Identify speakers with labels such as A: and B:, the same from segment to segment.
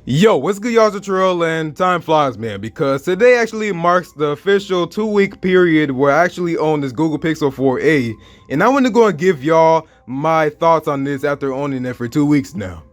A: Yo, what's good, y'all? It's Latrell, and time flies, man, because today actually marks the official 2-week period where I actually own this Google Pixel 4a, and I want to go and give y'all my thoughts on this after owning it for 2 weeks now.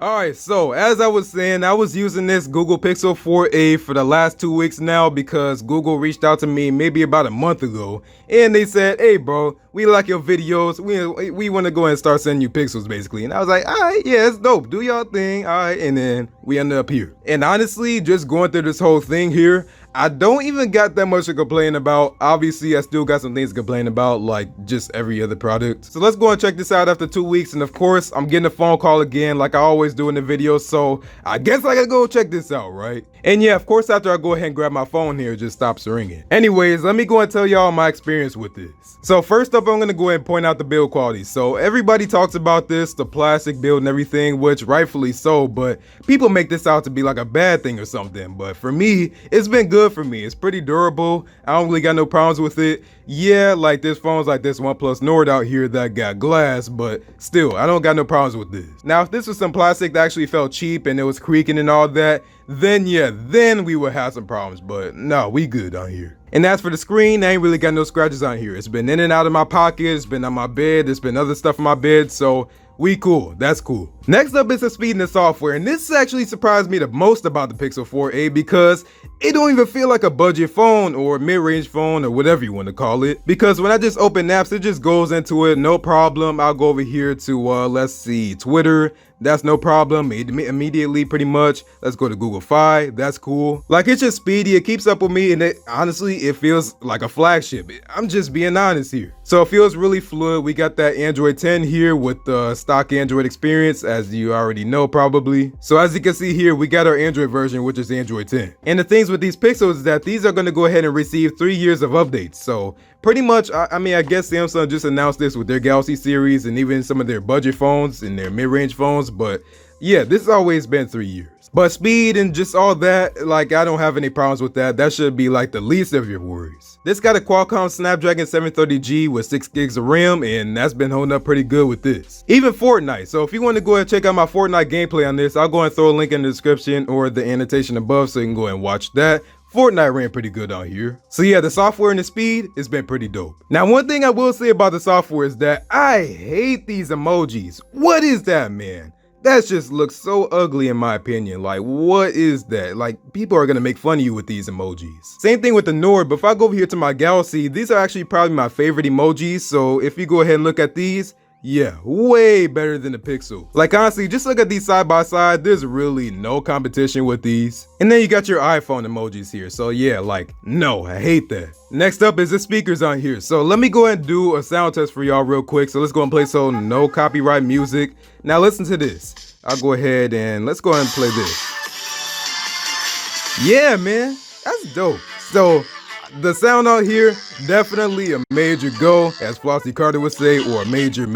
A: Alright, so as I was saying, I was using this Google Pixel 4a for the last 2 weeks now because Google reached out to me maybe about a month ago, and they said, hey bro, we like your videos, we want to go and start sending you pixels basically. And I was like, alright, yeah, it's dope, do y'all thing, alright, and then we ended up here. And honestly, just going through this whole thing here, I don't even got that much to complain about. Obviously, I still got some things to complain about, like just every other product. So let's go and check this out after 2 weeks. And of course, I'm getting a phone call again, like I always do in the video. So I guess I gotta go check this out, right? And yeah, of course, after I go ahead and grab my phone here, it just stops ringing. Anyways, let me go and tell y'all my experience with this. So first up, I'm gonna go ahead and point out the build quality. So everybody talks about this, the plastic build and everything, which rightfully so, but people make this out to be like a bad thing or something. But for me, it's been good for me. It's pretty durable. I don't really got no problems with it. Yeah, like there's phones like this OnePlus Nord out here that got glass, but still, I don't got no problems with this. Now, if this was some plastic that actually felt cheap and it was creaking and all that, then yeah, then we would have some problems, but no, we good on here. And as for the screen, I ain't really got no scratches on here. It's been in and out of my pocket, it's been on my bed, there's been other stuff on my bed, so we cool, that's cool. Next up is the speed and the software, and this actually surprised me the most about the Pixel 4a because it don't even feel like a budget phone or mid-range phone or whatever you want to call it. Because when I just open apps, it just goes into it, no problem. I'll go over here to, let's see, Twitter. That's no problem, immediately pretty much. Let's go to Google Fi, that's cool. Like it's just speedy, it keeps up with me, and honestly, it feels like a flagship. I'm just being honest here. So it feels really fluid. We got that Android 10 here with the stock Android experience, as you already know probably. So as you can see here, we got our Android version, which is Android 10. And the things with these Pixels is that these are gonna go ahead and receive 3 years of updates. So pretty much, I mean, I guess Samsung just announced this with their Galaxy series and even some of their budget phones and their mid-range phones, but yeah, this has always been 3 years. But speed and just all that, like I don't have any problems with that. That should be like the least of your worries. This got a Qualcomm Snapdragon 730G with 6 gigs of RAM, and that's been holding up pretty good with this. Even Fortnite, so if you want to go ahead and check out my Fortnite gameplay on this, I'll go and throw a link in the description or the annotation above so you can go and watch that. Fortnite ran pretty good on here. So yeah, the software and the speed, it's been pretty dope. Now, one thing I will say about the software is that I hate these emojis. What is that, man? That just looks so ugly in my opinion. Like, what is that? Like, people are gonna make fun of you with these emojis. Same thing with the Nord, but if I go over here to my Galaxy, these are actually probably my favorite emojis. So if you go ahead and look at these, yeah, way better than the Pixel. Like honestly, just look at these side by side, there's really no competition with these. And then you got your iPhone emojis here, so yeah, like, no, I hate that. Next up is the speakers on here. So let me go ahead and do a sound test for y'all real quick. So let's go and play some no copyright music. Now listen to this. I'll go ahead and let's go ahead and play this. Yeah, man, that's dope. So the sound out here, definitely a major go, as Flossie Carter would say, or a major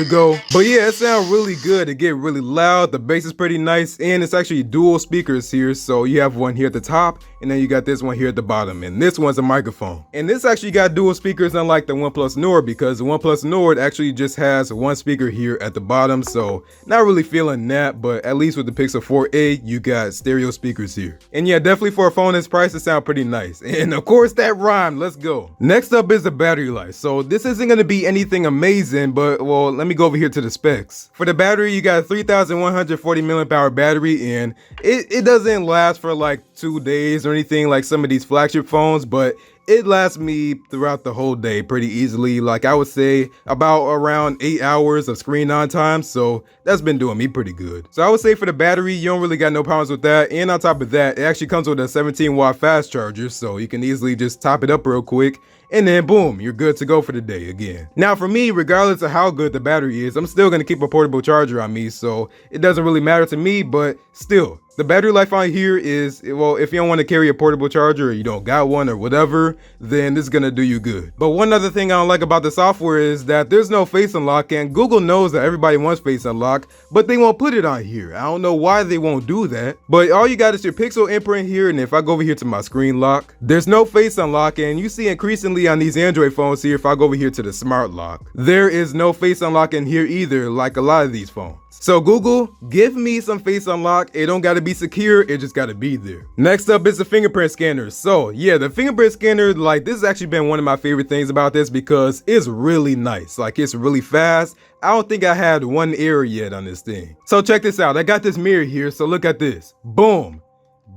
A: go. But yeah, it sounds really good. It get really loud. The bass is pretty nice, and it's actually dual speakers here. So you have one here at the top, and then you got this one here at the bottom, and this one's a microphone. And this actually got dual speakers, unlike the OnePlus Nord, because the OnePlus Nord actually just has one speaker here at the bottom. So not really feeling that, but at least with the Pixel 4a, you got stereo speakers here. And yeah, definitely for a phone this price, it sounds pretty nice. And of course that rhymed, let's go. Next up is the battery life. So this isn't gonna be anything amazing, but well, let me go over here to the specs. For the battery, you got a 3140 mAh battery, and it doesn't last for like 2 days or anything like some of these flagship phones, but it lasts me throughout the whole day pretty easily. Like I would say about around 8 hours of screen on time. So that's been doing me pretty good. So I would say for the battery, you don't really got no problems with that. And on top of that, it actually comes with a 17-watt fast charger. So you can easily just top it up real quick. And then boom, you're good to go for the day again. Now for me, regardless of how good the battery is, I'm still gonna keep a portable charger on me. So it doesn't really matter to me, but still, the battery life on here is, well, if you don't want to carry a portable charger or you don't got one or whatever, then this is going to do you good. But one other thing I don't like about the software is that there's no face unlock, and Google knows that everybody wants face unlock, but they won't put it on here. I don't know why they won't do that, but all you got is your Pixel imprint here, and if I go over here to my screen lock, there's no face unlock, and you see increasingly unfortunately on these Android phones here, if I go over here to the smart lock, there is no face unlock in here either, like a lot of these phones. So Google, give me some face unlock. It don't gotta be secure, it just gotta be there. Next up is the fingerprint scanner. So yeah, the fingerprint scanner, like this has actually been one of my favorite things about this because it's really nice. Like it's really fast. I don't think I had one error yet on this thing. So check this out. I got this mirror here, so look at this. Boom,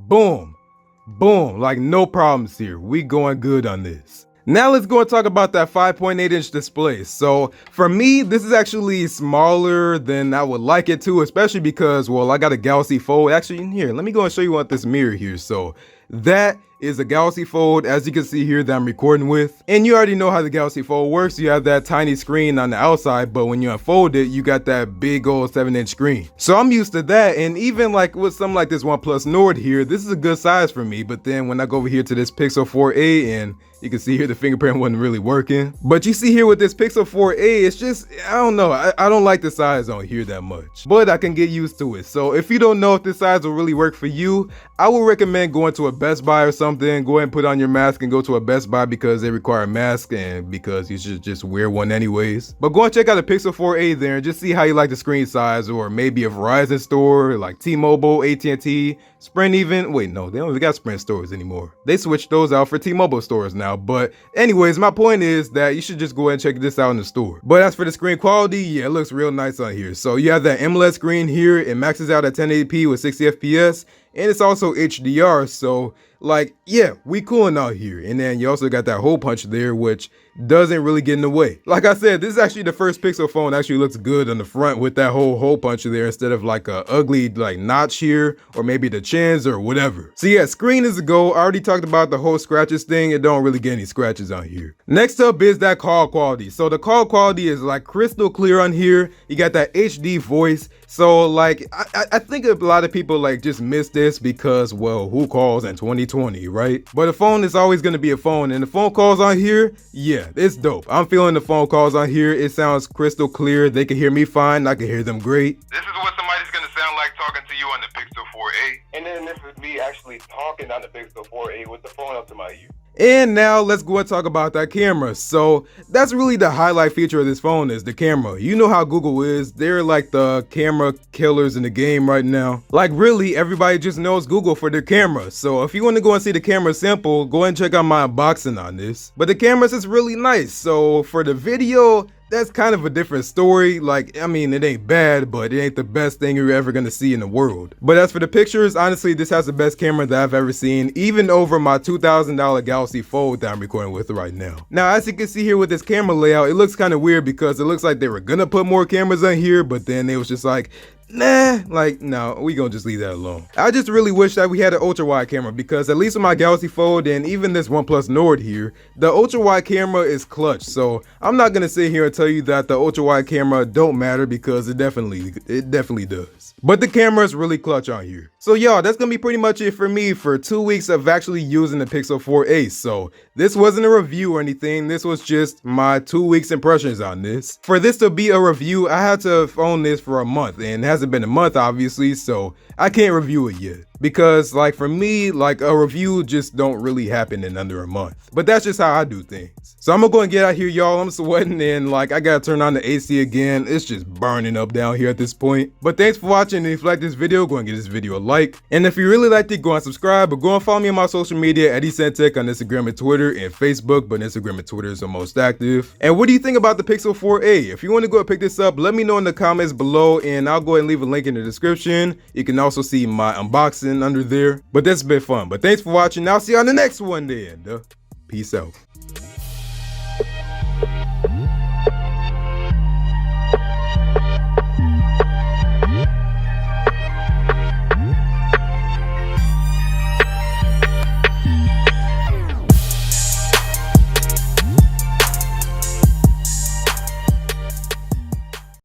A: boom, boom. Like no problems here. We going good on this. Now let's go and talk about that 5.8-inch display. So for me, this is actually smaller than I would like it to, especially because, well, I got a Galaxy Fold. Actually, here, let me go and show you what this mirror here. So that is a Galaxy Fold, as you can see here, that I'm recording with. And you already know how the Galaxy Fold works. You have that tiny screen on the outside, but when you unfold it, you got that big old 7-inch screen. So I'm used to that, and even like with something like this OnePlus Nord here, this is a good size for me. But then when I go over here to this Pixel 4a, and you can see here the fingerprint wasn't really working. But you see here with this Pixel 4a, it's just, I don't know, I don't like the size on here that much. But I can get used to it. So if you don't know if this size will really work for you, I would recommend going to a Best Buy or something. Go ahead and put on your mask and go to a Best Buy because they require a mask and because you should just wear one anyways. But go and check out the Pixel 4a there and just see how you like the screen size, or maybe a Verizon store like T-Mobile, AT&T, Sprint even. Wait, no, they don't even got Sprint stores anymore. They switched those out for T-Mobile stores now. But anyways, my point is that you should just go ahead and check this out in the store. But as for the screen quality, yeah, it looks real nice on here. So you have that AMOLED screen here. It maxes out at 1080p with 60 FPS. And it's also HDR, so like, yeah, we cooling out here. And then you also got that hole punch there, which doesn't really get in the way. Like I said, this is actually the first Pixel phone that actually looks good on the front with that whole hole punch there instead of like a ugly like notch here, or maybe the chins or whatever. So yeah, screen is a go. I already talked about the whole scratches thing. It don't really get any scratches on here. Next up is that call quality. So the call quality is like crystal clear on here. You got that HD voice. So like, I think a lot of people like just miss this because, well, who calls in 2020, right? But a phone is always going to be a phone, and the phone calls on here, yeah, it's dope. I'm feeling the phone calls on here. It sounds crystal clear. They can hear me fine. I can hear them great.
B: This is what somebody's going to sound like talking to you on the Pixel 4a.
C: And then this is me actually talking on the Pixel 4a with the phone up to my ear.
A: And now let's go and talk about that camera. So that's really the highlight feature of this phone is the camera. You know how Google is. They're like the camera killers in the game right now. Like really, everybody just knows Google for their camera. So if you want to go and see the camera sample, go and check out my unboxing on this. But the cameras is really nice. So for the video, that's kind of a different story. Like, I mean, it ain't bad, but it ain't the best thing you're ever gonna see in the world. But as for the pictures, honestly, this has the best camera that I've ever seen, even over my $2,000 Galaxy Fold that I'm recording with right now. Now, as you can see here with this camera layout, it looks kind of weird because it looks like they were gonna put more cameras on here, but then they was just like, nah, like, no, we gonna just leave that alone. I just really wish that we had an ultra wide camera because at least with my Galaxy Fold and even this OnePlus Nord here, the ultra wide camera is clutch. So I'm not gonna sit here and tell you that the ultra wide camera don't matter because it definitely does. But the camera is really clutch on here. So y'all, that's gonna be pretty much it for me for 2 weeks of actually using the Pixel 4a. So this wasn't a review or anything. This was just my 2 weeks impressions on this. For this to be a review, I had to own this for a month, and it hasn't been a month obviously, so I can't review it yet. Because like for me, like a review just don't really happen in under a month. But that's just how I do things. So I'm gonna go and get out here, y'all. I'm sweating and like I gotta turn on the AC again. It's just burning up down here at this point. But thanks for watching, and if you like this video, go and give this video a like. And if you really liked it, go and subscribe, but go and follow me on my social media at ECentech on Instagram and Twitter and Facebook, but Instagram and Twitter is the most active. And what do you think about the Pixel 4a? If you want to go and pick this up, let me know in the comments below, and I'll go ahead and leave a link in the description. You can also see my unboxing under there. But that's been fun. But thanks for watching. I'll see you on the next one then. Peace out.